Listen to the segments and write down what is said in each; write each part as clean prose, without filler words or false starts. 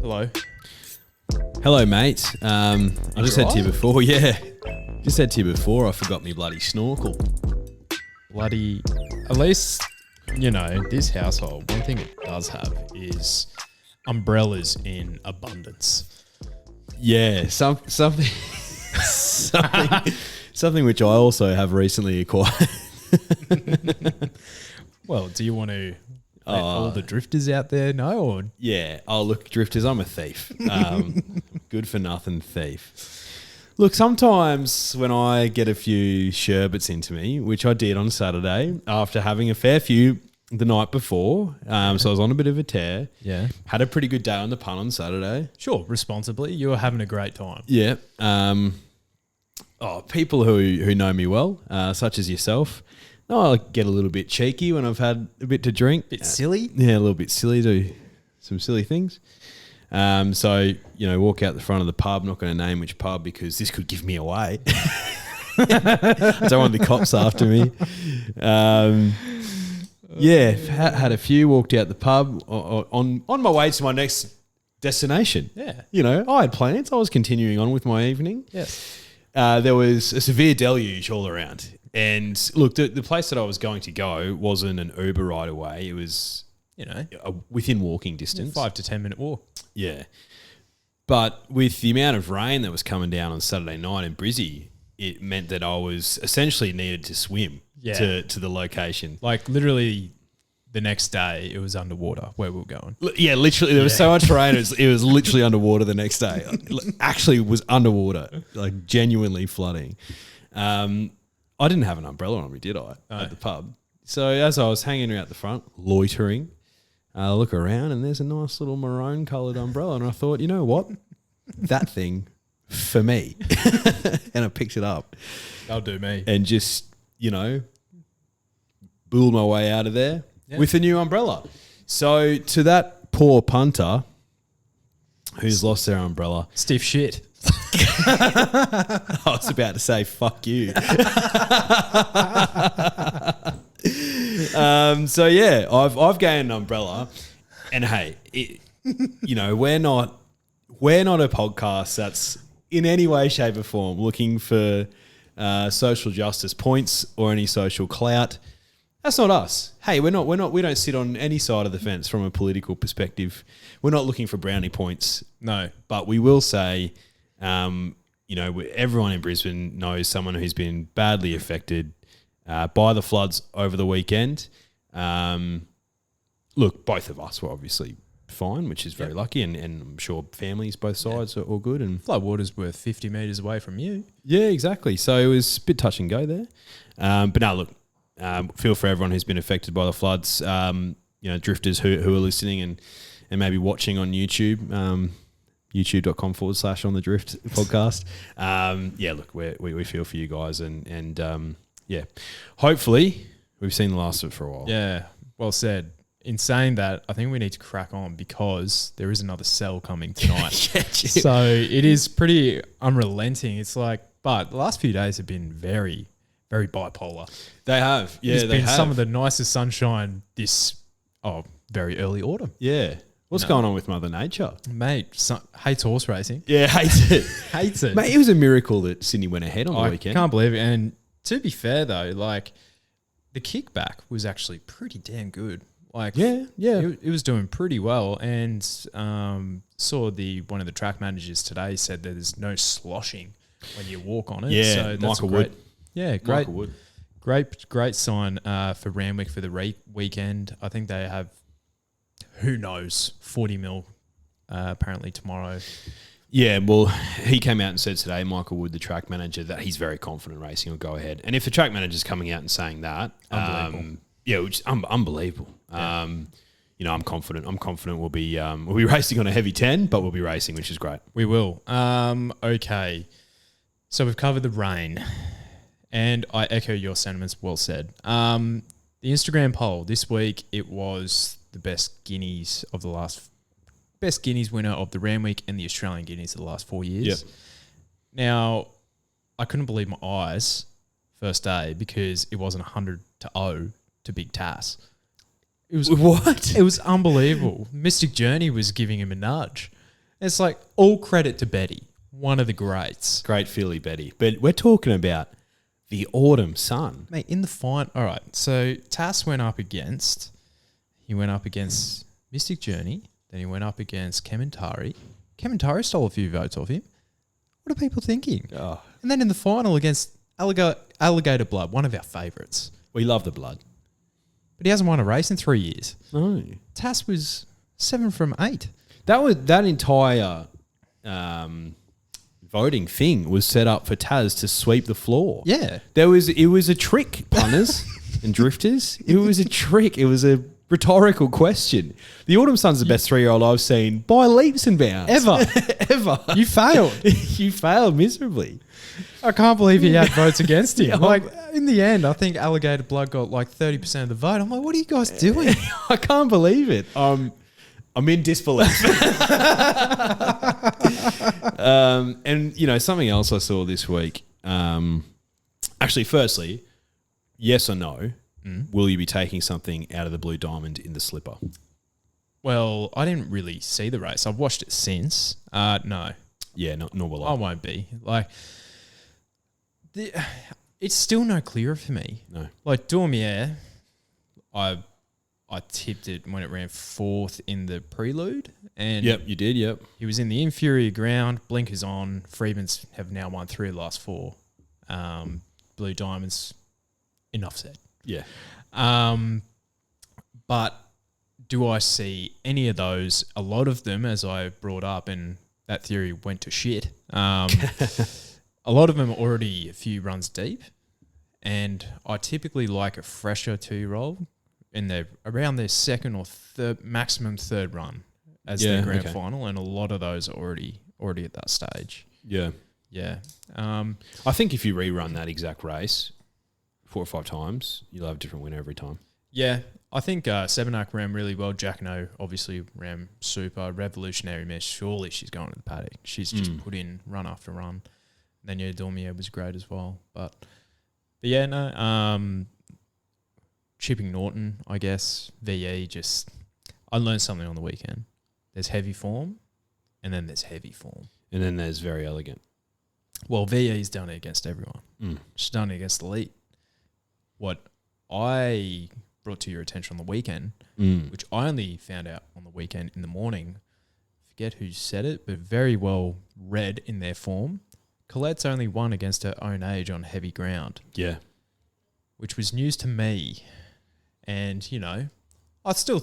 Hello. Hello, mate. I just said to you right? before, yeah. Just said to you before, I forgot me bloody snorkel. Bloody. At least, you know, this household, one thing it does have is umbrellas in abundance. Yeah, something which I also have recently acquired. Well, do you want to let all the drifters out there know? Or? Yeah. Oh, look, drifters, I'm a thief. Good for nothing thief. Look, sometimes when I get a few sherbets into me, which I did on Saturday after having a fair few the night before, so I was on a bit of a tear. Yeah. Had a pretty good day on the punt on Saturday. Sure, responsibly. You were having a great time. Yeah. People who know me well, such as yourself, I get a little bit cheeky when I've had a bit to drink. Bit silly? Yeah, a little bit silly, do some silly things. So, you know, walk out the front of the pub, not going to name which pub because this could give me away. I don't want the cops after me. Had a few, walked out the pub on my way to my next destination. Yeah. You know, I had plans. I was continuing on with my evening. Yes. There was a severe deluge all around. And look, the place that I was going to go wasn't an Uber ride away. It was, You know, within walking distance. 5 to 10 minute walk. Yeah. But with the amount of rain that was coming down on Saturday night in Brizzy, it meant that I was essentially needed to swim to the location. Like literally the next day it was underwater where we were going. Yeah, literally. There was so much rain. It was literally underwater the next day. Actually, it was underwater, like genuinely flooding. I didn't have an umbrella on me, did I, at the pub? So as I was hanging out the front, loitering, I look around and there's a nice little maroon coloured umbrella. And I thought, you know what? That thing for me. And I picked it up. That'll do me. And just, you know, bulled my way out of there with a new umbrella. So to that poor punter who's lost their umbrella. Stiff shit. I was about to say, fuck you. I've gained an umbrella, and hey, we're not a podcast that's in any way, shape, or form looking for social justice points or any social clout. That's not us. Hey, we don't sit on any side of the fence from a political perspective. We're not looking for brownie points. No, but we will say, everyone in Brisbane knows someone who's been badly affected by the floods over the weekend. Look, both of us were obviously fine, which is very lucky, and I'm sure families, both sides, are all good. And floodwaters were 50 metres away from you. Yeah, exactly. So it was a bit touch and go there. But no, look, feel for everyone who's been affected by the floods. Drifters who are listening and maybe watching on YouTube. YouTube.com/On the Drift podcast. Look, we feel for you guys, and hopefully we've seen the last of it for a while. Yeah, well said. In saying that, I think we need to crack on because there is another cell coming tonight. So it is pretty unrelenting. It's like, but the last few days have been very, very bipolar. They have. Yeah, There's been some of the nicest sunshine this very early autumn. Yeah. What's going on with Mother Nature? Mate, hates horse racing. Yeah, hates it. Hates it. Mate, it was a miracle that Sydney went ahead on the weekend. I can't believe it. And to be fair, though, like, the kickback was actually pretty damn good. Like, it was doing pretty well. And saw one of the track managers today said that there's no sloshing when you walk on it. Yeah, so that's Michael Wood. Yeah, great. Michael Wood. Great sign for Randwick for the weekend. I think they have, who knows, 40 mil apparently tomorrow. Yeah, well, he came out and said today, Michael Wood, the track manager, that he's very confident racing will go ahead. And if the track manager's coming out and saying that, unbelievable. Which is unbelievable. Yeah. I'm confident. We'll be racing on a heavy 10, but we'll be racing, which is great. We will. Okay. So we've covered the rain, and I echo your sentiments. Well said. The Instagram poll this week, it was the best Guineas winner of the Randwick and the Australian Guineas of the last 4 years. Yep. Now, I couldn't believe my eyes first day because it wasn't 100-0 to Big Tass. It was What? It was unbelievable. Mystic Journey was giving him a nudge. It's like all credit to Betty, one of the greats. Great filly, Betty. But we're talking about the Autumn Sun. Mate, in the final, all right. So Tass went up against Mystic Journey. Then he went up against Kementari. Kementari stole a few votes off him. What are people thinking? Oh, And then in the final against Alligator Blood, one of our favourites. we love the blood. But he hasn't won a race in 3 years. No. Tass was 7 from 8. That entire voting thing was set up for Taz to sweep the floor. Yeah. It was a trick, punters and drifters. It was a trick. It was a rhetorical question. The Autumn Sun's the best 3-year-old I've seen by leaps and bounds. Ever. You failed. You failed miserably. I can't believe he had votes against him. Like, in the end, I think Alligator Blood got like 30% of the vote. I'm like, what are you guys doing? I can't believe it. I'm in disbelief. And, you know, something else I saw this week. Actually, firstly, yes or no, will you be taking something out of the Blue Diamond in the slipper? Well, I didn't really see the race. I've watched it since. No, Yeah, nor will I I. won't be. Like, it's still no clearer for me. No. Like, Dormier, I tipped it when it ran 4th in the prelude. And Yep, you did, yep. he was in the inferior ground. Blinkers on. Freedman's have now won 3 of the last 4. Blue Diamonds, enough said. Yeah. But do I see any of those? A lot of them, as I brought up, and that theory went to shit. A lot of them are already a few runs deep, and I typically like a fresher 2-year-old in their around their second or third, maximum third run as their grand final, and a lot of those are already at that stage. Yeah. Yeah. I think if you rerun that exact race 4 or 5 times, you'll have a different winner every time. Yeah, I think Sebenak ran really well. Jackano obviously ran super. Revolutionary Mess, surely she's going to the paddock. She's just put in run after run. And then Dormier was great as well. But yeah, no. Chipping Norton, I guess. VE just... I learned something on the weekend. There's heavy form, and then there's heavy form. And then there's Very Elegant. Well, VE's done it against everyone. She's done it against the elite. What I brought to your attention on the weekend, which I only found out on the weekend in the morning, forget who said it, but very well read in their form. Colette's only won against her own age on heavy ground. Yeah. Which was news to me. And, you know, I still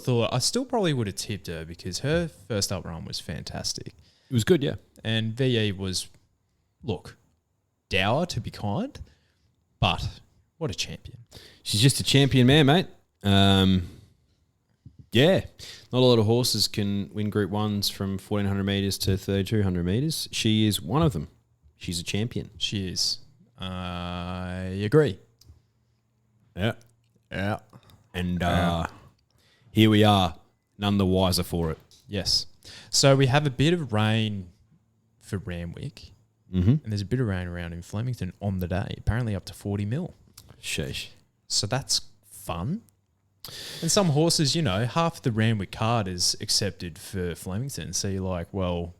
probably would have tipped her because her first up run was fantastic. It was good, yeah. And VE was, look, dour to be kind, but what a champion. She's just a champion man, mate. Yeah. Not a lot of horses can win Group 1s from 1,400 metres to 3,200 metres. She is one of them. She's a champion. She is. I agree. Yeah. Yeah. And here we are, none the wiser for it. Yes. So we have a bit of rain for Randwick, and there's a bit of rain around in Flemington on the day, apparently up to 40 mil. Sheesh. So that's fun. And some horses, you know, half the Randwick card is accepted for Flemington. So you're like, well,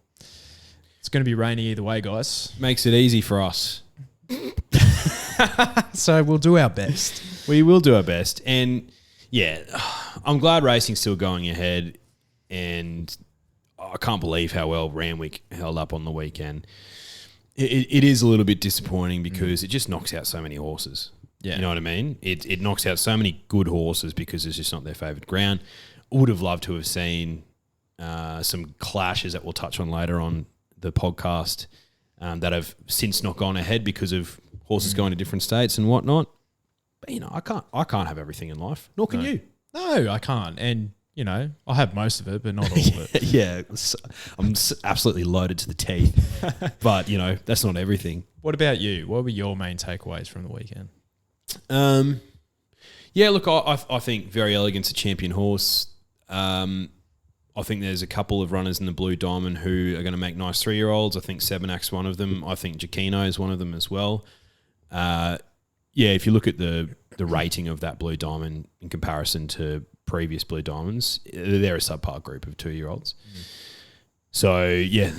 it's going to be rainy either way, guys. Makes it easy for us. So we'll do our best. We will do our best. And yeah, I'm glad racing's still going ahead. And I can't believe how well Randwick held up on the weekend. It is a little bit disappointing because it just knocks out so many horses. Yeah. You know what I mean? It knocks out so many good horses because it's just not their favourite ground. Would have loved to have seen some clashes that we'll touch on later on the podcast that have since not gone ahead because of horses going to different states and whatnot. But, you know, I can't have everything in life. Nor can you. No, I can't. And, you know, I have most of it, but not all of it. Yeah, I'm absolutely loaded to the teeth. But, you know, that's not everything. What about you? What were your main takeaways from the weekend? Yeah, look, I think Very Elegant's a champion horse. I think there's a couple of runners in the Blue Diamond who are going to make nice 3-year-olds. I think Sebenak's one of them. I think Giacchino is one of them as well. Yeah, if you look at the rating of that Blue Diamond in comparison to previous Blue Diamonds. They're a subpar group of 2-year-olds. So, yeah,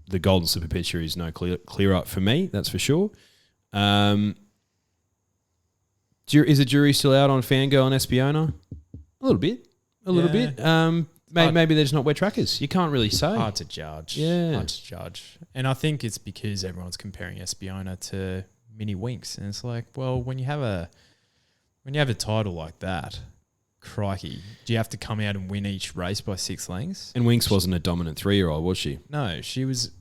the Golden Slipper picture is no clear up for me, that's for sure. Is the jury still out on Fangirl and Espiona? A little bit. Maybe they're just not wet trackers. You can't really say. Hard to judge. Yeah. Hard to judge. And I think it's because everyone's comparing Espiona to Mini Winks. And it's like, well, when you have a title like that, crikey, do you have to come out and win each race by 6 lengths? And Winks wasn't a dominant 3-year-old, was she? No, she was,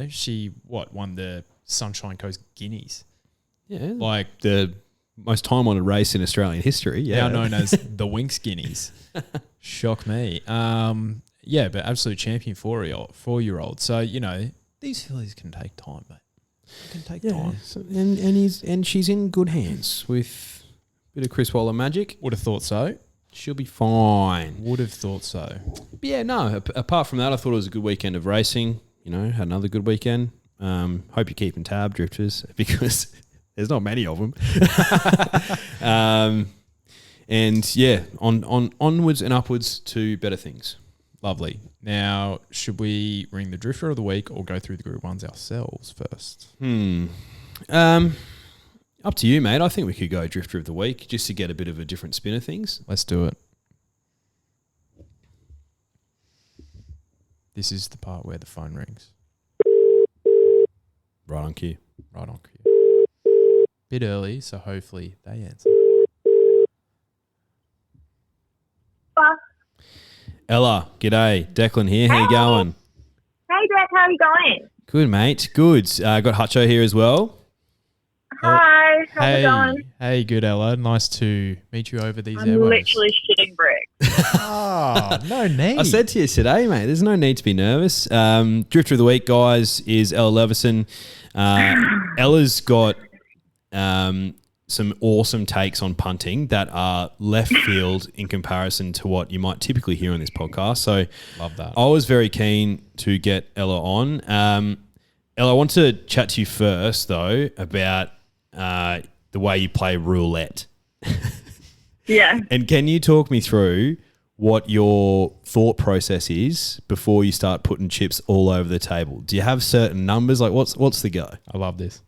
she won the Sunshine Coast Guineas. Yeah. Like the most time-honoured race in Australian history. Yeah. Now known as the Winks Guineas. Shock me. But absolute champion 4-year-old. So, these fillies can take time, mate. They can take time. So, and she's in good hands with a bit of Chris Waller magic. Would have thought so. She'll be fine. Would have thought so. But yeah, no. Apart from that, I thought it was a good weekend of racing. Had another good weekend. Hope you're keeping tab, drifters, because there's not many of them. And yeah, onwards and upwards to better things. Lovely. Now, should we ring the drifter of the week or go through the Group 1s ourselves first? Up to you, mate. I think we could go drifter of the week just to get a bit of a different spin of things. Let's do it. This is the part where the phone rings. Right on cue. Right on cue. Bit early, so hopefully they answer. Ella, g'day. Declan here. How you going? Hey, Jack. How are you going? Good, mate. Good. Got Hutcho here as well. Hi. How's it going? Hey, good, Ella. Nice to meet you over these I'm airwaves. literally shitting bricks. Oh, no need. I said to you today, mate, there's no need to be nervous. Drifter of the week, guys, is Ella Levison. Ella's got some awesome takes on punting that are left field in comparison to what you might typically hear on this podcast. So love that. I was very keen to get Ella on. Ella, I want to chat to you first, though, about the way you play roulette. Yeah. And can you talk me through what your thought process is before you start putting chips all over the table? Do you have certain numbers? Like, what's the go? I love this.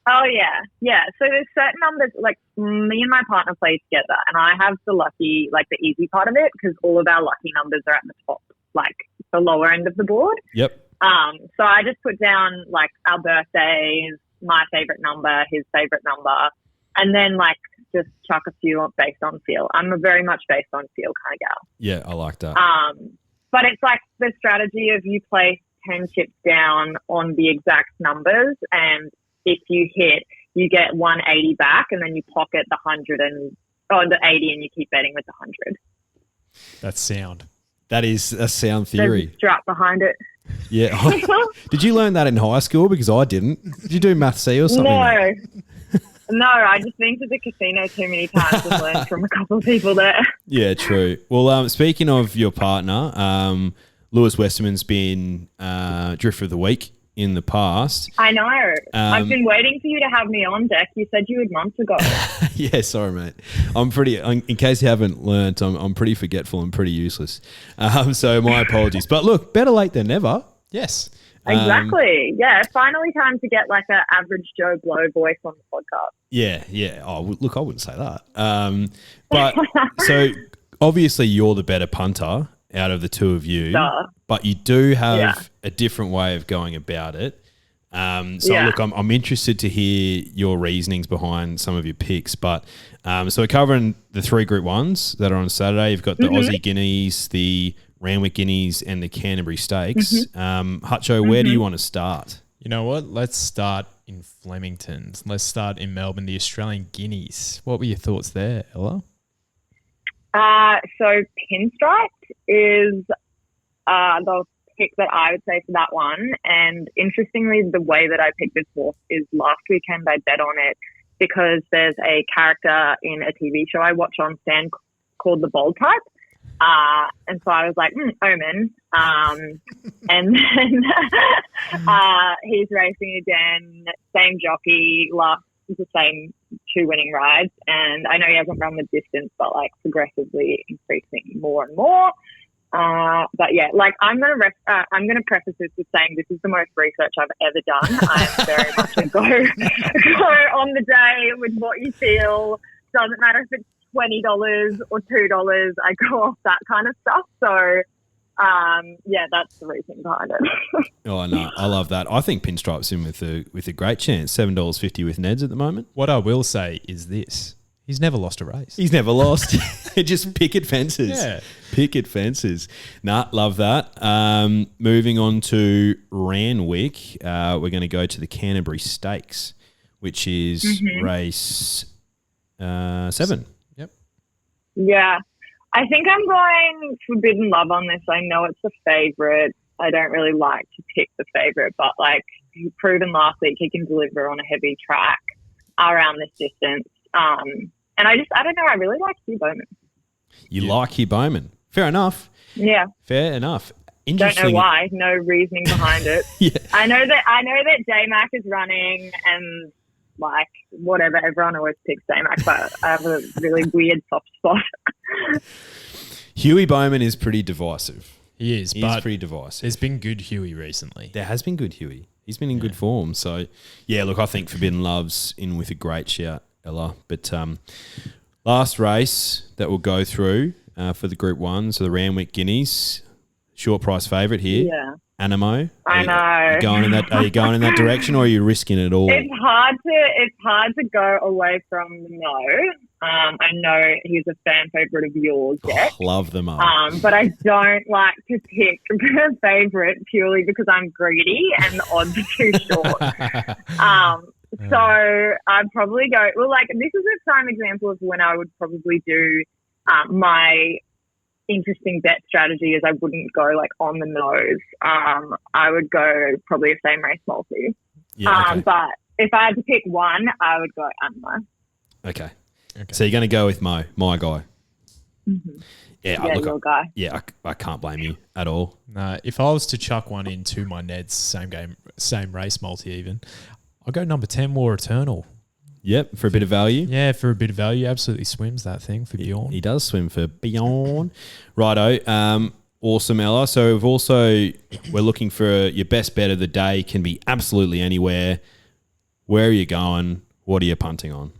Oh, yeah. Yeah. So there's certain numbers, like me and my partner play together, and I have the lucky, like the easy part of it, because all of our lucky numbers are at the top, like the lower end of the board. Yep. So I just put down like our birthdays, my favorite number, his favorite number, and then like just chuck a few based on feel. I'm a very much based on feel kind of gal. Yeah, I like that. But it's like the strategy of you place 10 chips down on the exact numbers, and if you hit, you get 180 back, and then you pocket the 100 the 80, and you keep betting with the 100. That's sound. That is a sound theory. There's a strap behind it. Yeah. Did you learn that in high school? Because I didn't. Did you do Math C or something? No. No, I just been to the casino too many times and learned from a couple of people there. Yeah, true. Well, speaking of your partner, Lewis Westerman's been Drifter of the Week in the past. I know. I've been waiting for you to have me on, Deck. You said you would months ago. Yeah, sorry, mate. I'm pretty. In case you haven't learnt, I'm pretty forgetful and pretty useless. So my apologies. But look, better late than never. Yes. Exactly. Yeah. Finally, time to get like an average Joe Blow voice on the podcast. Yeah. Yeah. Oh, look, I wouldn't say that. But so obviously you're the better punter out of the two of you, but you do have a different way of going about it. Look, I'm interested to hear your reasonings behind some of your picks, but so we're covering the 3 Group 1s that are on Saturday. You've got the Aussie Guineas, the Randwick Guineas, and the Canterbury Stakes. Hutcho, where do you want to start? You know what? Let's start in Flemington. Let's start in Melbourne, the Australian Guineas. What were your thoughts there, Ella? So Pinstripe is the pick that I would say for that one. And interestingly, the way that I picked this horse is last weekend I bet on it because there's a character in a TV show I watch on Stan called The Bold Type. And so I was like, Omen. And then he's racing again, same jockey, the same 2 winning rides, and I know he hasn't run the distance, but like progressively increasing more and more. But yeah, like I'm gonna preface this with saying this is the most research I've ever done. I'm very much a go on the day with what you feel. Doesn't matter if it's $20 or $2. I go off that kind of stuff. So yeah, that's the reason behind it. Oh no, I love that. I think Pinstripe's in with a great chance. $7.50 with Neds at the moment. What I will say is this: he's never lost a race. He's never lost. Just picket fences. Yeah. Picket fences. Nah, love that. Moving on to Randwick, we're going to go to the Canterbury Stakes, which is race 7. Yep. Yeah. I think I'm going Forbidden Love on this. I know it's a favourite. I don't really like to pick the favourite, but like he's proven last week he can deliver on a heavy track around this distance. And I don't know, I really like Hugh Bowman. You like Hugh Bowman. Fair enough. Yeah. Fair enough. Don't know why. No reasoning behind it. Yeah. I know that J-Mac is running and like whatever, everyone always picks J-Mac, but I have a really weird soft spot. Huey Bowman is pretty divisive. He is, He's pretty divisive. There's been good Huey recently. There has been good Huey. He's been in good form. So, yeah, look, I think Forbidden Love's in with a great shout, Ella. But last race that we'll go through for the Group 1, so the Randwick Guineas, short price favourite here. Yeah. Animo. I know. Are you going in that direction, or are you risking it all? It's hard to go away from no. I know he's a fan favourite of yours, Jack. Love them all. But I don't like to pick a favourite purely because I'm greedy and the odds are too short. So I'd probably go. Well, like this is a prime example of when I would probably do my interesting bet strategy is I wouldn't go like on the nose. I would go probably a same race multi. Yeah, okay. But if I had to pick one, I would go Animo. Okay. So you're going to go with my guy. Mm-hmm. Yeah, Yeah, your guy. Yeah, I can't blame you at all. No, if I was to chuck one into my Neds, same race multi even, I'll go number 10 War Eternal. Yep, for a bit of value. Yeah, for a bit of value. Absolutely swims that thing for Bjorn. He does swim for Bjorn. Righto. Awesome, Ella. So we're looking for your best bet of the day. Can be absolutely anywhere. Where are you going? What are you punting on?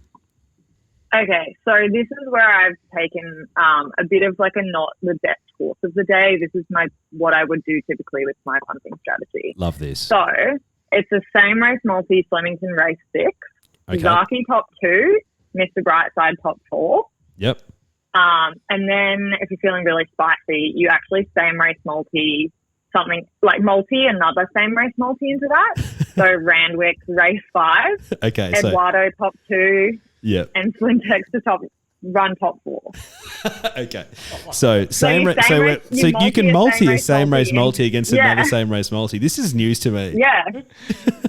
Okay, so this is where I've taken a bit of like a not the best course of the day. This is what I would do typically with my punting strategy. Love this. So it's the same race multi, Flemington race 6. Okay. Zaki top 2, Mr. Brightside top 4. Yep. And then if you're feeling really spicy, you actually same race multi, something like multi, another same race multi into that. So Randwick race 5. Okay. Eduardo top 2. Yep. And Slintex to run top 4. Okay. So you you can multi a same race multi multi against another same race multi. This is news to me. Yeah.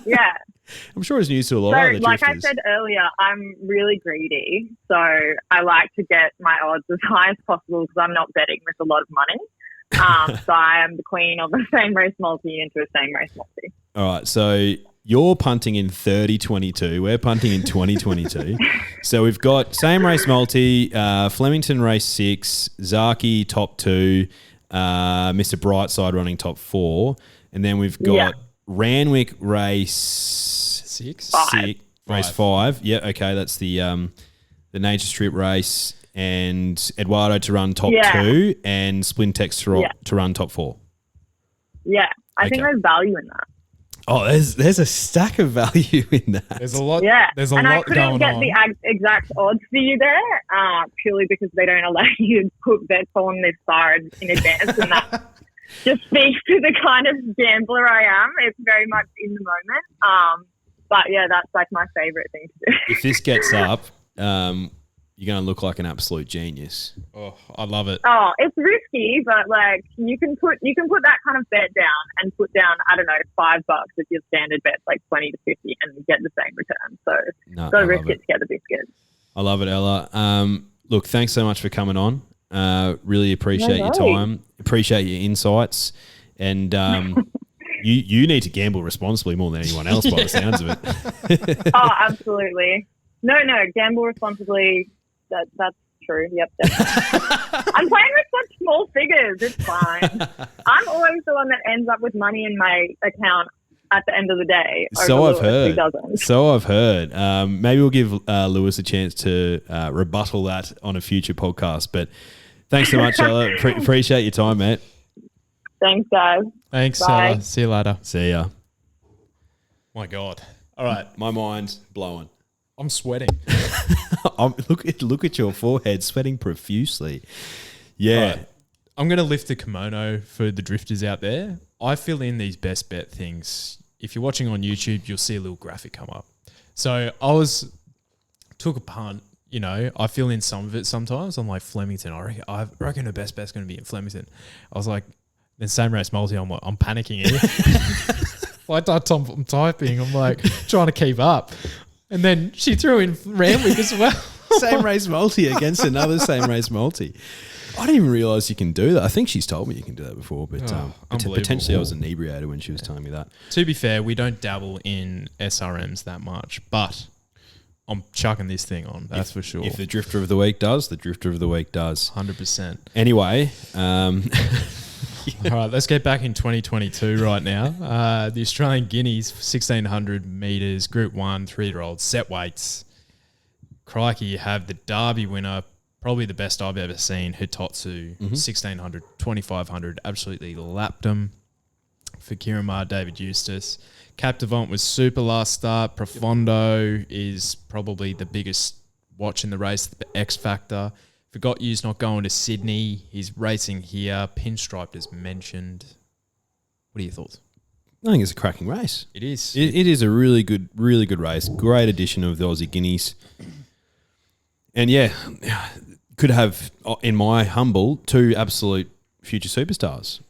Yeah. I'm sure it's news to a lot of other like I drifters. said earlier, I'm really greedy. So I like to get my odds as high as possible because I'm not betting with a lot of money. So I am the queen of the same race multi into a same race multi. All right. So you're punting in 3022. We're punting in 2022. So we've got same race multi, Flemington race 6, Zaki top 2, Mr. Brightside running top 4. And then we've got Randwick race 6? Race 5. Yeah, okay. That's the Nature Strip race. And Eduardo to run top 2 and Splintex to run top 4. Yeah. I think there's value in that. Oh, there's a stack of value in that. There's a lot. Yeah, there's a and lot I couldn't get the exact odds for you there, purely because they don't allow you to put bets on this far in advance, and that just speaks to the kind of gambler I am. It's very much in the moment. But yeah, that's like my favorite thing to do. If this gets up, you're going to look like an absolute genius. Oh, I love it. Oh, it's risky, but like you can put that kind of bet down and put down, I don't know, $5 if your standard bet's like 20 to 50 and get the same return. So go risk it to get the biscuit. I love it, Ella. Look, thanks so much for coming on. Really appreciate your time. Appreciate your insights. And you need to gamble responsibly more than anyone else by the sounds of it. Oh, absolutely. No, gamble responsibly. That's true. Yep. I'm playing with such small figures. It's fine. I'm always the one that ends up with money in my account at the end of the day. So I've heard. Who doesn't. So I've heard. Maybe we'll give Lewis a chance to rebuttal that on a future podcast. But thanks so much, Ella. Appreciate your time, mate. Thanks, guys. Thanks, Bye. Ella. See you later. See ya. My God. All right. My mind's blowing. I'm sweating. Look at your forehead, sweating profusely. Yeah. Right. I'm going to lift the kimono for the drifters out there. I fill in these best bet things. If you're watching on YouTube, you'll see a little graphic come up. So took a punt. You know, I fill in some of it sometimes. I'm like, Flemington. I reckon the best bet's going to be in Flemington. I was like, then same race multi. I'm panicking here. I'm typing. I'm like trying to keep up. And then she threw in Randwick as well. Same race multi against another same race multi. I didn't even realise you can do that. I think she's told me you can do that before, but potentially I was inebriated when she was telling me that. To be fair, we don't dabble in SRMs that much, but I'm chucking this thing on, that's for sure. If the Drifter of the Week does, the Drifter of the Week does. 100%. Anyway. All right, let's get back in 2022 right now. The Australian Guineas, 1,600 metres, Group 1, 3-year-olds, set weights. Crikey, you have the Derby winner, probably the best I've ever seen, Hitotsu, 1,600, 2,500, absolutely lapped him. For Kiramar, David Eustace. Captivant was super last start. Profondo is probably the biggest watch in the race, the X Factor. Forgot you's not going to Sydney. He's racing here. Pinstriped as mentioned. What are your thoughts? I think it's a cracking race. It is. It is a really good race. Great addition of the Aussie Guineas. And yeah, could have, in my humble, two absolute future superstars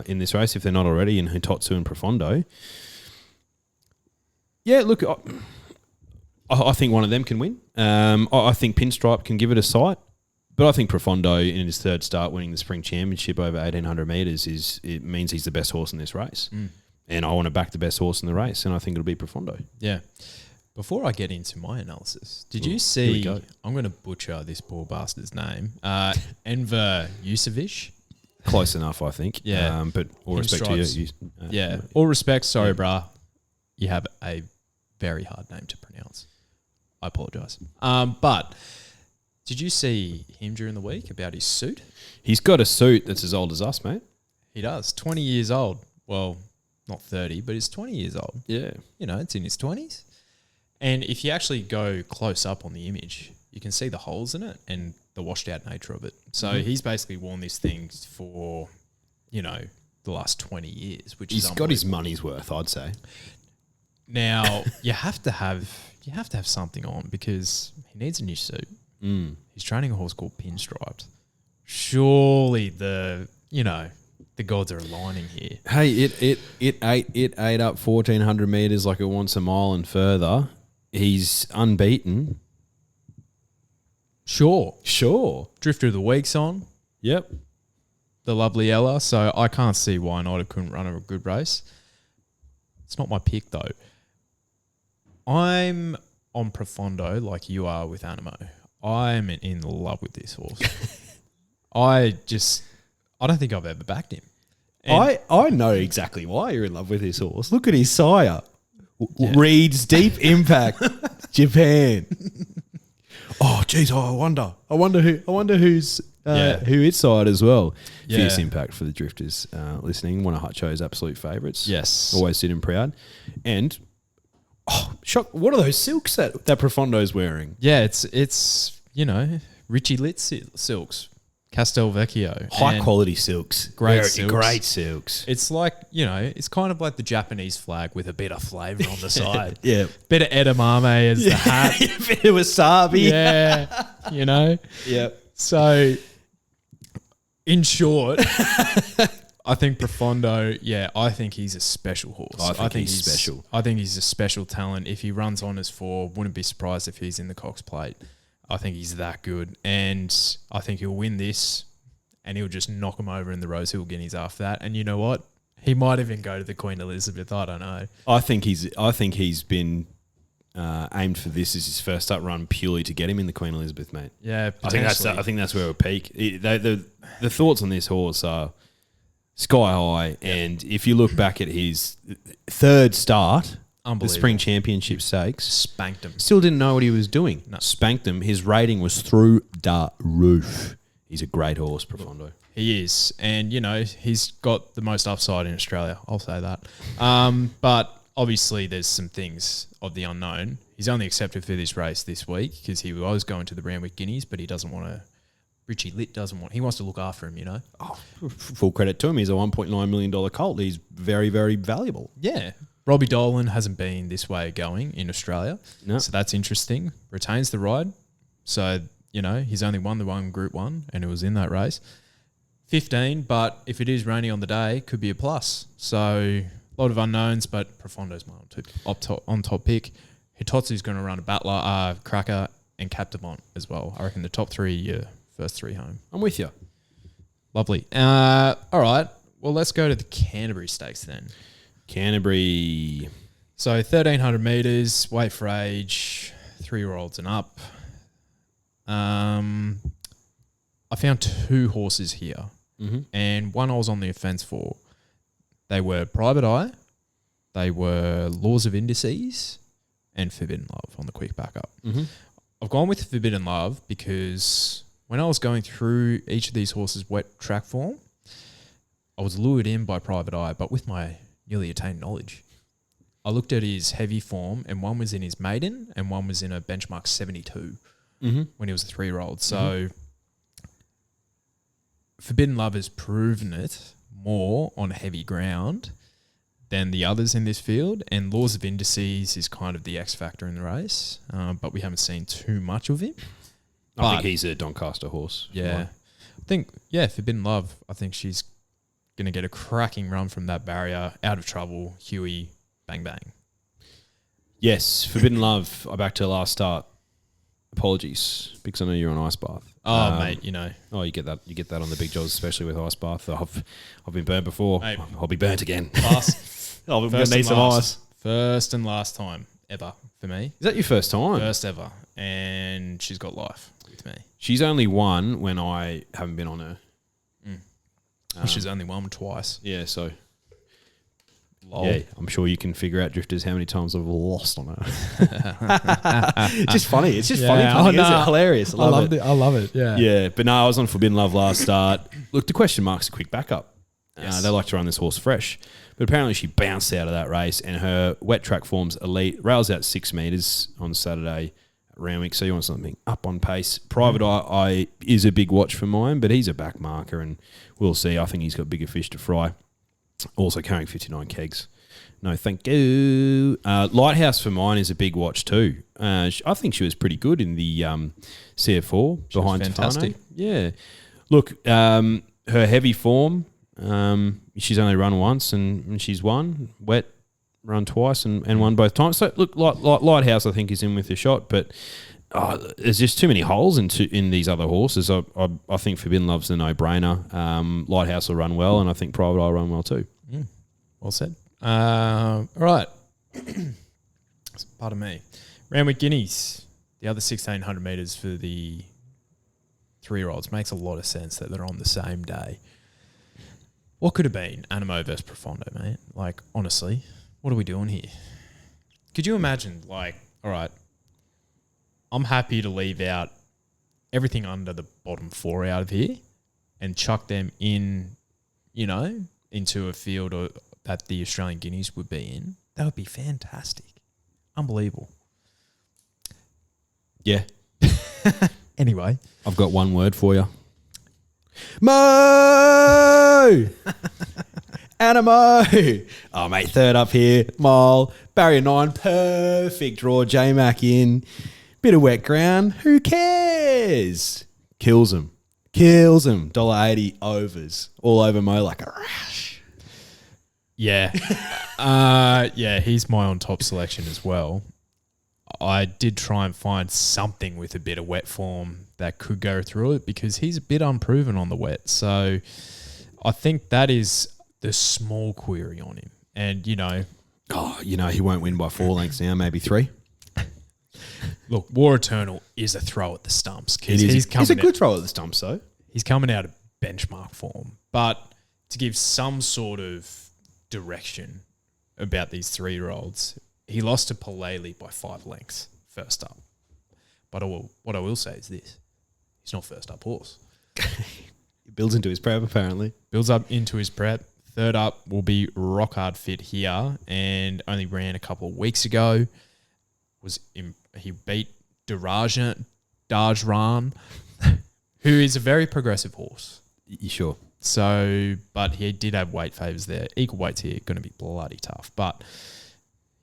in this race if they're not already, in Hitotsu and Profondo. Yeah, look, I think one of them can win. I think Pinstripe can give it a sight. But I think Profondo, in his third start, winning the Spring Championship over 1,800 metres, it means he's the best horse in this race. And I want to back the best horse in the race, and I think it'll be Profondo. Yeah. Before I get into my analysis, did you see, I'm going to butcher this poor bastard's name, Enver Yusevic? Close enough, I think. Yeah. But all respect to you. Yeah. All respect. Sorry, brah. You have a very hard name to pronounce. I apologise. But did you see him during the week about his suit? He's got a suit that's as old as us, mate. He does. 20 years old. Well, not 30, but he's 20 years old. Yeah. You know, it's in his 20s. And if you actually go close up on the image, you can see the holes in it and the washed out nature of it. So he's basically worn this thing for, you know, the last 20 years, which he's got his money's worth, I'd say. Now, you have to have something on because he needs a new suit. He's training a horse called Pinstriped. Surely the gods are aligning here. Hey, it ate up 1,400 metres like it wants a mile and further. He's unbeaten. Sure. Drifter of the Week's on. Yep. The lovely Ella. So I can't see why not. It couldn't run a good race. It's not my pick though. I'm on Profondo like you are with Animo. I'm in love with this horse. I don't think I've ever backed him. And I know exactly why you're in love with this horse. Look at his sire. Reads Deep Impact, Japan. Oh, geez, I wonder who's who its side as well. Yeah. Fierce Impact for the drifters listening. One of Hutcho's absolute favourites. Yes. Always sit him proud. And shock! What are those silks that Profondo's wearing? Yeah, it's Richie Litt silks, Castelvecchio, High quality silks, great silks. Great silks. It's like it's kind of like the Japanese flag with a bit of flavour on the side. Yeah, bit of edamame as the hat, a bit of wasabi. Yeah, Yeah. So, in short, I think Profondo, I think he's a special horse. I think he's special. I think he's a special talent. If he runs on as 4, wouldn't be surprised if he's in the Cox Plate. I think he's that good. And I think he'll win this and he'll just knock him over in the Rosehill Guineas after that. And you know what? He might even go to the Queen Elizabeth. I don't know. I think he's been aimed for this as his first up run purely to get him in the Queen Elizabeth, mate. Yeah, I think that's where it'll peak. The thoughts on this horse are sky high, and if you look back at his third start, the Spring Championship Stakes, spanked him. Still didn't know what he was doing. No. Spanked him. His rating was through the roof. He's a great horse, Profondo. He is, and he's got the most upside in Australia. I'll say that. But obviously, there's some things of the unknown. He's only accepted for this race this week because he was going to the Randwick Guineas, but he doesn't want to. Richie Litt doesn't want. He wants to look after him. Oh, full credit to him. He's a $1.9 million colt. He's very, very valuable. Yeah. Robbie Dolan hasn't been this way going in Australia. No. So that's interesting. Retains the ride. So, he's only won the one Group 1 and it was in that race. 15, but if it is raining on the day, could be a plus. So a lot of unknowns, but Profondo's my on top pick. Hitotsu's going to run a battler, Cracker, and Captivant as well. I reckon the top 3 are your first 3 home. I'm with you. Lovely. All right. Well, let's go to the Canterbury Stakes then. Canterbury. So 1,300 metres, weight for age, 3-year-olds and up. I found 2 horses here, and one I was on the offence for. They were Private Eye, they were Laws of Indices, and Forbidden Love on the quick backup. I've gone with Forbidden Love because when I was going through each of these horses' wet track form, I was lured in by Private Eye, but with my newly attained knowledge, I looked at his heavy form, and one was in his maiden, and one was in a benchmark 72 when he was a 3-year-old. So Forbidden Love has proven it more on heavy ground than the others in this field, and Laws of Indices is kind of the X factor in the race, but we haven't seen too much of him. I think he's a Doncaster horse. Yeah. I think, Forbidden Love, I think she's going to get a cracking run from that barrier, out of trouble, Huey, bang, bang. Yes, Forbidden Love, I backed her last start. Apologies, because I know you're on ice bath. Oh, mate, Oh, you get that. You get that on the big jaws, especially with ice bath. I've been burnt before. Mate, I'll be burnt again. I'm going to need some ice. First and last time ever for me. Is that your first time? First ever. And she's got life with me. She's only won when I haven't been on her. She's only won twice. Yeah, so... Lol. Yeah, I'm sure you can figure out, Drifters, how many times I've lost on her. It's just funny. It's just funny. Isn't it? Hilarious. I love it. I love it. Yeah. Yeah, but no, I was on Forbidden Love last start. Look, the question mark's a quick backup. Yes. They like to run this horse fresh. But apparently she bounced out of that race, and her wet track form's elite. Rails out 6 metres on Saturday at Randwick, so you want something up on pace. Private Eye is a big watch for mine, but he's a back marker, and we'll see. I think he's got bigger fish to fry. Also carrying 59 kegs. No, thank you. Lighthouse for mine is a big watch too. I think she was pretty good in the CF4 behind fantastic. Tefano. Yeah. Look, her heavy form, she's only run once and she's won. Wet, run twice and won both times. So, look, Lighthouse I think is in with a shot, but there's just too many holes in these other horses. I think Forbidden Love's a no-brainer. Lighthouse will run well, and I think Private Eye will run well too. Well said. All right. Pardon me. Randwick Guineas, the other 1,600 metres for the 3-year-olds. Makes a lot of sense that they're on the same day. What could have been Animo versus Profondo, mate? Like, honestly, what are we doing here? Could you imagine, like, all right, I'm happy to leave out everything under the bottom 4 out of here and chuck them in, into a field that the Australian Guineas would be in. That would be fantastic. Unbelievable. Yeah. Anyway. I've got one word for you. Mo! Animo! Oh, mate, third up here. Mole. Barrier 9. Perfect draw. J-Mac in. Bit of wet ground. Who cares? Kills him. $1.80 overs. All over Mo like a rash. Yeah. He's my on top selection as well. I did try and find something with a bit of wet form that could go through it because he's a bit unproven on the wet. So I think that is the small query on him. And, he won't win by 4 lengths now, maybe 3. Look, War Eternal is a throw at the stumps. It is. He's a good throw at the stumps, though. He's coming out of benchmark form. But to give some sort of direction about these 3-year-olds, he lost to Palele by 5 lengths first up. But what I will say is this. He's not first up horse. He builds into his prep, apparently. Builds up into his prep. Third up will be Rock Hard Fit here and only ran a couple of weeks ago. He beat Dajran, who is a very progressive horse. You sure? So, but he did have weight favours there. Equal weights here, going to be bloody tough. But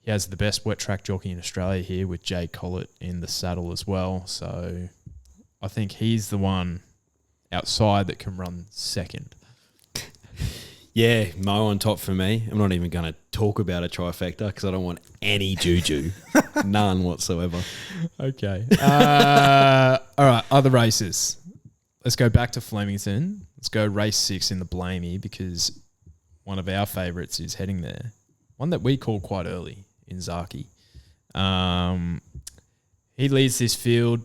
he has the best wet track jockey in Australia here with Jay Collett in the saddle as well. So I think he's the one outside that can run second. Yeah, Mo on top for me. I'm not even going to talk about a trifecta because I don't want any juju. None whatsoever. Okay. All right, other races. Let's go back to Flemington. Let's go race 6 in the Blamey because one of our favourites is heading there. One that we called quite early in Zaki. He leads this field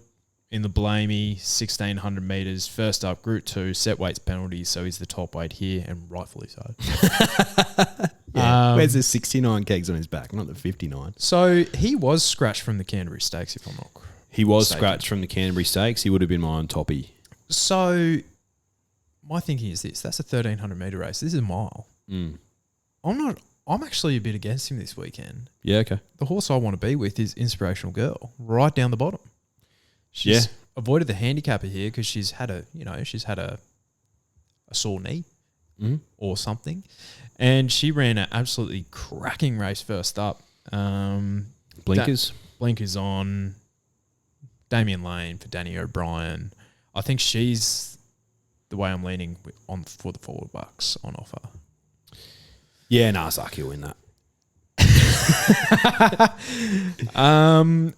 in the Blamey, 1,600 metres. First up, Group 2, set weights penalties, so he's the top weight here, and rightfully so. Where's the 69 kegs on his back, not the 59? So he was scratched from the Canterbury Stakes, if I'm not He was mistaken. scratched from the Canterbury Stakes. He would have been my on toppy. So my thinking is this. That's a 1,300 metre race. This is a mile. I'm actually a bit against him this weekend. Yeah, okay. The horse I want to be with is Inspirational Girl, right down the bottom. She's avoided the handicapper here because she's had a sore knee or something, and she ran an absolutely cracking race first up. Blinkers on. Damien Lane for Danny O'Brien. I think she's the way I'm leaning on for the forward bucks on offer. Yeah, Zaki will win that.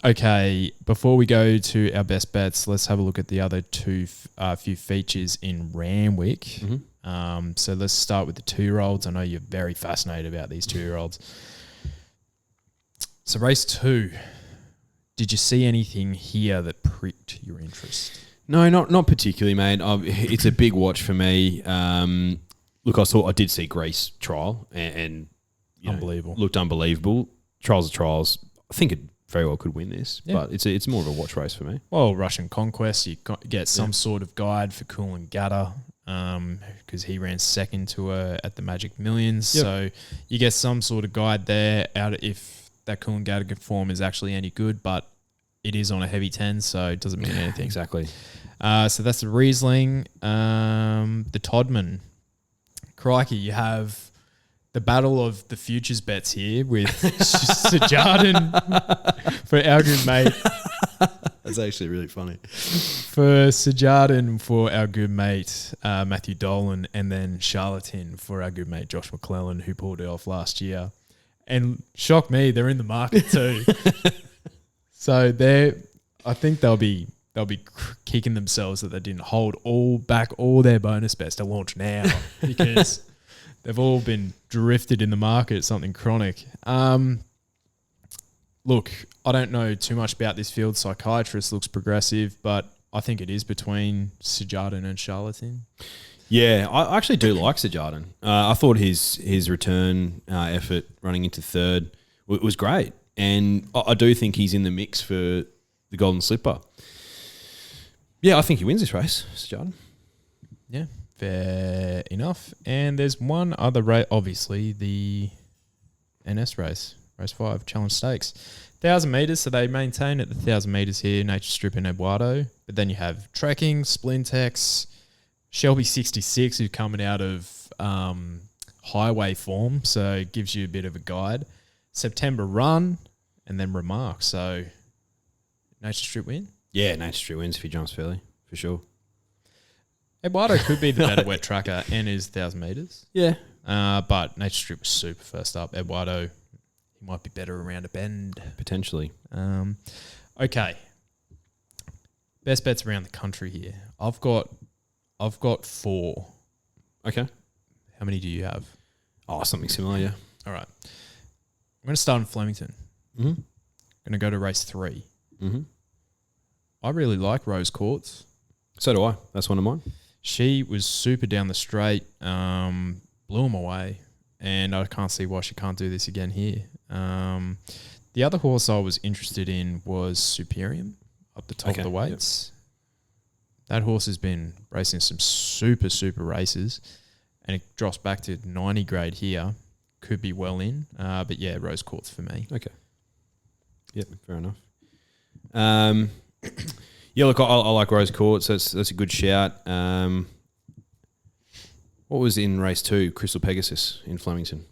Okay, before we go to our best bets, let's have a look at the other few features in Randwick. So let's start with the 2-year-olds. I know you're very fascinated about these 2-year-olds. So race 2, did you see anything here that pricked your interest? No, not particularly, mate. It's a big watch for me. Look, I did see Greece trial and unbelievable. Looked unbelievable. Trials are trials. I think it very well could win this, but it's more of a watch race for me. Well, Russian Conquest, you get some sort of guide for Coolangatta because he ran second to her at the Magic Millions. Yep. So you get some sort of guide there out if that Coolangatta form is actually any good, but it is on a heavy 10, so it doesn't mean anything. Exactly. So that's the Riesling. The Todman. Crikey, you have the battle of the futures bets here with Sejardin for our good mate. That's actually really funny. For Sejardin for our good mate Matthew Dolan, and then Charlatan for our good mate Josh McClellan, who pulled it off last year. And shock me, they're in the market too. So I think they'll be kicking themselves that they didn't hold all their bonus bets to launch now because they've all been drifted in the market, something chronic. Look, I don't know too much about this field. Psychiatrist looks progressive, but I think it is between Sejardin and Charlatan. Yeah, I actually do like Sejardin. I thought his return effort running into third was great. And I do think he's in the mix for the Golden Slipper. Yeah, I think he wins this race, Sejardin. Yeah, fair enough. And there's one other race, obviously, the NS race 5, Challenge Stakes. 1,000 metres, so they maintain at the 1,000 metres here, Nature Strip and Eduardo. But then you have Trekking, Splintex, Shelby 66, who's coming out of highway form, so it gives you a bit of a guide. September Run, and then Remark. So, Nature Strip win? Yeah, Nature Strip wins if he jumps fairly, for sure. Eduardo could be the better wet tracker and is 1,000 metres. Yeah. But Nature Strip was super first up. Eduardo, he might be better around a bend. Potentially. Okay. Best bets around the country here. I've got 4. Okay. How many do you have? Oh, something similar, yeah. All right. I'm going to start in Flemington. Mm-hmm. Going to go to race 3. Mm-hmm. I really like Rose Quartz. So do I. That's one of mine. She was super down the straight, blew him away, and I can't see why she can't do this again here. The other horse I was interested in was Superium up the top of the weights. Yep. That horse has been racing some super, super races, and it drops back to 90 grade here. Could be well in, but yeah, Rose Quartz for me. Okay. Yep, fair enough. Yeah, look, I like Rose Quartz. That's a good shout. What was in race 2? Crystal Pegasus in Flemington.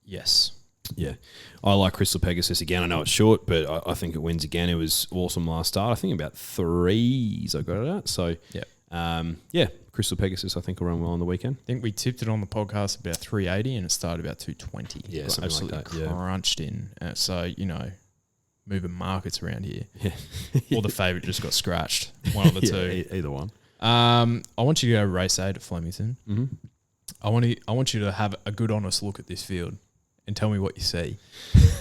Yes. Yeah, I like Crystal Pegasus again. I know it's short, but I think it wins again. It was awesome last start. I think about 3s I got it at. So, yeah, Crystal Pegasus I think will run well on the weekend. I think we tipped it on the podcast about 380 and it started about 220. Yeah, something absolutely like that. Crunched in. So, moving markets around here. Yeah. Or the favourite just got scratched. One of the two. Either one. I want you to go race 8 at Flemington. Mm-hmm. I want you to have a good, honest look at this field and tell me what you see.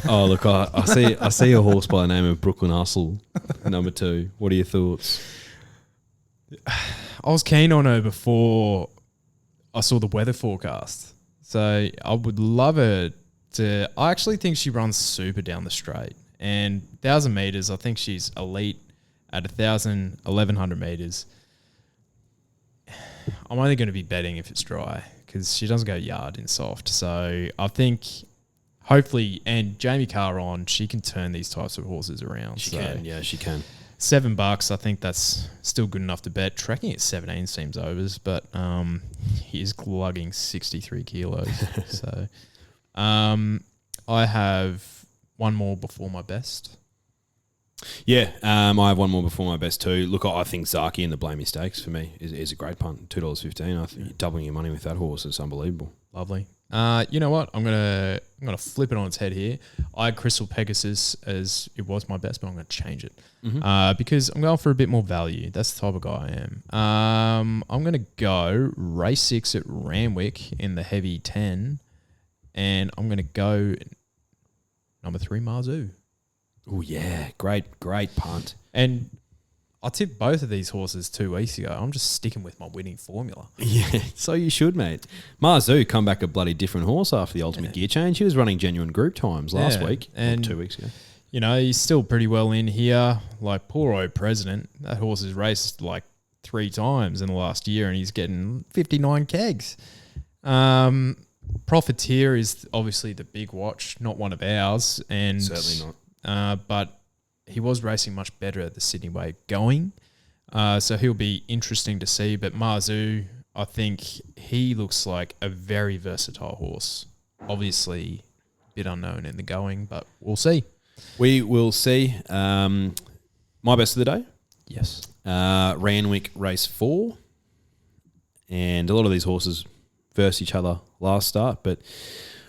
Oh, look, I see a horse by the name of Brooklyn Hustle, number 2. What are your thoughts? I was keen on her before I saw the weather forecast. So I would love her to... I actually think she runs super down the straight. And 1,000 metres, I think she's elite at 1,000, 1,100 metres. I'm only going to be betting if it's dry because she doesn't go yard in soft. So I think hopefully, and Jamie Carr on, she can turn these types of horses around. She can. $7, I think that's still good enough to bet. Tracking at 17 seems overs, but he's lugging 63 kilos. So I have one more before my best. Yeah, I have one more before my best too. Look, I think Zaki in the Blamey Stakes for me is a great punt. $2.15. I think doubling your money with that horse is unbelievable. Lovely. You know what? I'm gonna flip it on its head here. I had Crystal Pegasus as it was my best, but I'm gonna change it because I'm going for a bit more value. That's the type of guy I am. I'm gonna go race 6 at Randwick in the heavy 10, and I'm gonna go number 3 Marzu. Oh yeah, great punt. And I tipped both of these horses 2 weeks ago. I'm just sticking with my winning formula. Yeah, so you should, mate. Marzu come back a bloody different horse after the ultimate gear change. He was running genuine group times last week, and 2 weeks ago. He's still pretty well in here. Like poor old President, that horse has raced like 3 times in the last year, and he's getting 59 kegs. Profiteer is obviously the big watch, not one of ours, and certainly not. But he was racing much better at the Sydney Way going. So he'll be interesting to see. But Marzu, I think he looks like a very versatile horse. Obviously, a bit unknown in the going, but we'll see. We will see. My best of the day? Yes. Randwick race 4. And a lot of these horses versed each other last start, but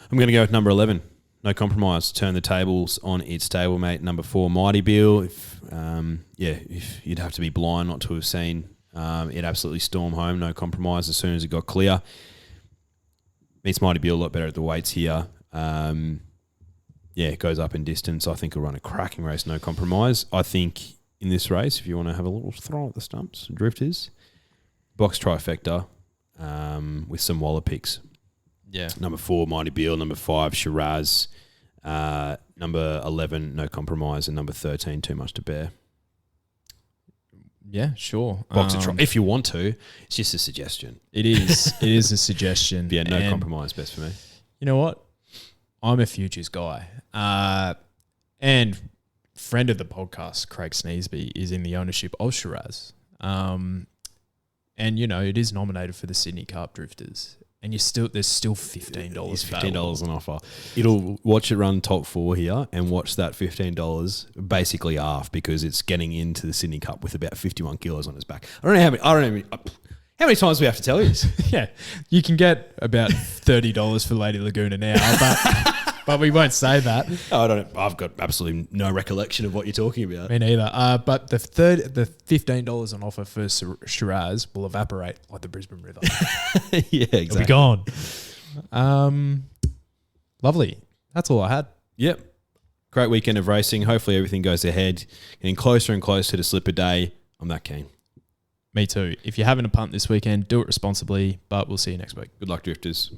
I'm going to go with number 11. No Compromise. Turn the tables on its stablemate. Number 4, Mighty Bill. If you'd have to be blind not to have seen it absolutely storm home. No Compromise as soon as it got clear. Meets Mighty Bill a lot better at the weights here. It goes up in distance. I think it'll run a cracking race. No Compromise. I think in this race, if you want to have a little throw at the stumps, drifters, box trifecta with some Waller picks. Yeah. Number 4, Mighty Beale. Number 5, Shiraz. Number 11, No Compromise. And number 13, Too Much to Bear. Yeah, sure. Box a try. If you want to. It's just a suggestion. It is. It is a suggestion. But yeah, No Compromise, best for me. You know what? I'm a futures guy. And friend of the podcast, Craig Sneesby, is in the ownership of Shiraz. And, it is nominated for the Sydney Cup Drifters. And there's still $15 $15 on offer. It'll watch it run top 4 here and watch that $15 basically half because it's getting into the Sydney Cup with about 51 kilos on its back. I don't know how many times we have to tell you this. Yeah, you can get about $30 for Lady Laguna now, but we won't say that. I've got absolutely no recollection of what you're talking about. Me neither. But the $15 on offer for Shiraz will evaporate like the Brisbane River. Yeah, exactly. It'll be gone. Lovely. That's all I had. Yep. Great weekend of racing. Hopefully everything goes ahead. Getting closer and closer to Slipper Day. I'm that keen. Me too. If you're having a punt this weekend, do it responsibly, but we'll see you next week. Good luck, drifters.